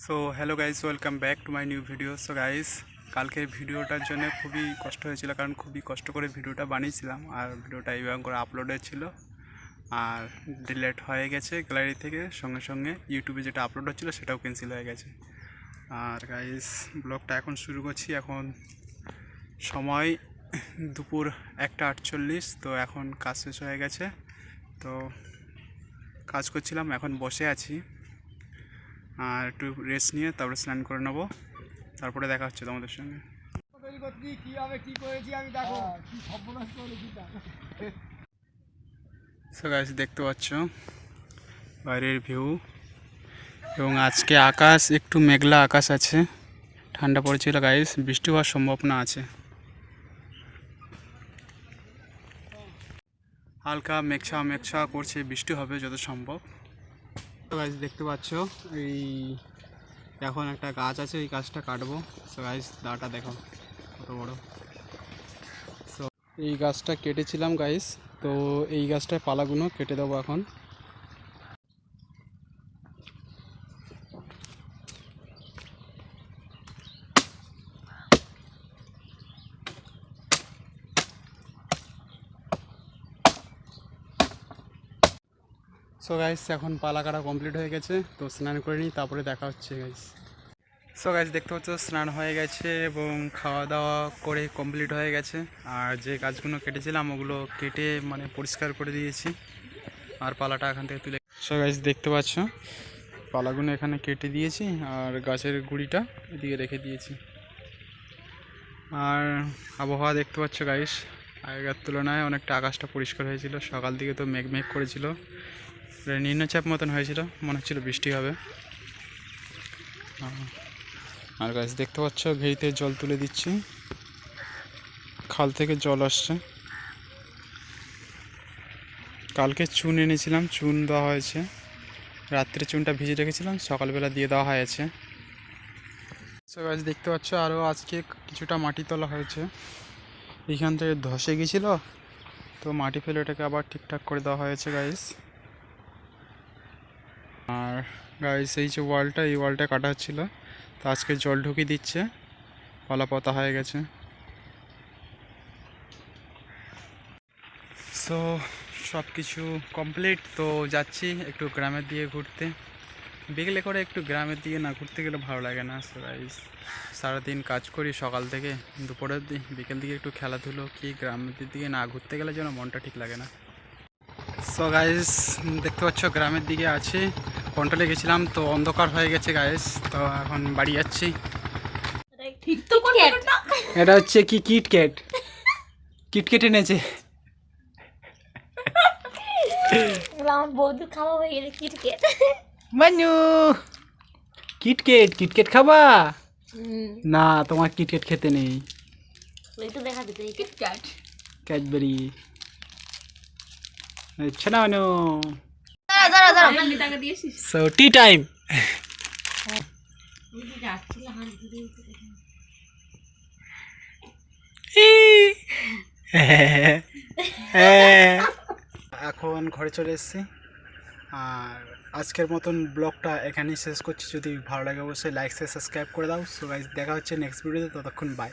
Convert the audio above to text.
So hello guys, welcome back to my new video. So guys, কালকের ভিডিওটার জন্য খুবই কষ্ট হয়েছিল, কারণ খুবই কষ্ট করে ভিডিওটা বানিয়েছিলাম আর ভিডিওটা এইভাবে করে আপলোডেড ছিল আর ডিলেট হয়ে গেছে গ্যালারি থেকে, সঙ্গে সঙ্গে ইউটিউবে যেটা আপলোড হচ্ছিলো সেটাও ক্যান্সেল হয়ে গেছে। আর গাইস, ব্লগটা এখন শুরু করছি। এখন সময় দুপুর 1:48। তো এখন কাজ শেষ হয়ে গেছে, তো কাজ করছিলাম, এখন বসে আছি আর একটু রেস্ট নিয়ে তারপরে স্নান করে নেবো, তারপরে দেখা হচ্ছে তোমাদের সঙ্গে। সো গাইস, দেখতে পাচ্ছ বাইরের ভিউ, এবং আজকে আকাশ একটু মেঘলা আকাশ আছে, ঠান্ডা পড়েছিল গাইস, বৃষ্টি হওয়ার সম্ভাবনা আছে। হালকা মেঘছা করছে, বৃষ্টি হবে যত সম্ভব। তো গাইস, দেখতে পাচ্ছ এই এখন একটা গাছ আছে, এই গাছটা কাটবো। সো গাইস, দাটা দেখো কত বড়। সো এই গাছটা কেটেছিলাম গাইস, তো এই গাছটার পালাগুলো কেটে দেবো এখন। সো গাইস, এখন পালা কাটা কমপ্লিট হয়ে গেছে, তো স্নান করে নিই, তারপরে দেখা হচ্ছে গাইস। সো গাইস, দেখতে পাচ্ছ স্নান হয়ে গেছে এবং খাওয়া দাওয়া করে কমপ্লিট হয়ে গেছে। আর যে গাছগুলো কেটেছিলাম ওগুলো কেটে মানে পরিষ্কার করে দিয়েছি, আর পালাটা এখান থেকে তুলে। সো গাইস, দেখতে পাচ্ছ পালাগুলো এখানে কেটে দিয়েছি আর গাছের গুঁড়িটা এদিকে রেখে দিয়েছি। আর আবহাওয়া দেখতে পাচ্ছ গাইস, আগেকার তুলনায় অনেকটা আকাশটা পরিষ্কার হয়েছিল। সকাল দিকে তো মেঘ করেছিল, নিম্নচাপ মতন হয়েছিল, মনে হচ্ছিল বৃষ্টি হবে। আর গাছ দেখতে পাচ্ছ ঘেরিতে জল তুলে দিচ্ছি, খাল থেকে জল আসছে। কালকে চুন এনেছিলাম, চুন দেওয়া হয়েছে, রাত্রে চুনটা ভিজে রেখেছিলাম, সকালবেলা দিয়ে দেওয়া হয়েছে। সো গাছ দেখতে পাচ্ছ আরও আজকে কিছুটা মাটি তোলা হয়েছে, এইখান থেকে ধসে গেছিল, তো মাটি ফেলে ওটাকে আবার ঠিকঠাক করে দেওয়া হয়েছে গাইস। আর গাইস, এই যে ওয়ালটা, এই ওয়ালটা কাটা হচ্ছিলো, তো আজকে জল ঢুকিয়ে দিচ্ছে, পালা পাতা হয়ে গেছে। সো সব কিছু কমপ্লিট, তো যাচ্ছি একটু গ্রামের দিকে ঘুরতে। বিকেলে করে একটু গ্রামের দিকে না ঘুরতে গেলে ভালো লাগে না। সো গাইস, সারাদিন কাজ করি সকাল থেকে দুপুরের দিকে, বিকেল দিকে একটু খেলাধুলো কি গ্রামের দিকে না ঘুরতে গেলে যেন মনটা ঠিক লাগে না। সো গাইস, দেখতে পাচ্ছ গ্রামের দিকে আছি, কন্ট্রোলে গেছিলাম, তো অন্ধকার হয়ে গেছে গাইস, তো এখন বাড়ি যাচ্ছি। এটা হচ্ছে কি কিটক্যাট, কিটক্যাট এনেছে। আমার বৌদি খাওয়া হয়ে গেছে কিটক্যাট। মানু কিটক্যাট খাবা? না, তোমার কিটক্যাট খেতে নেই। একটু দেখা দিতে কিটক্যাট ক্যাডবেরি আচ্ছা না মানু। So tea time. এখন ঘরে চলে এসেছি, আর আজকের মতন ব্লগটা এখানেই শেষ করছি। যদি ভালো লাগে অবশ্যই লাইক শেয়ার সাবস্ক্রাইব করে দাও। সো গাইস, দেখা হচ্ছে নেক্সট ভিডিওতে, ততক্ষণ বাই।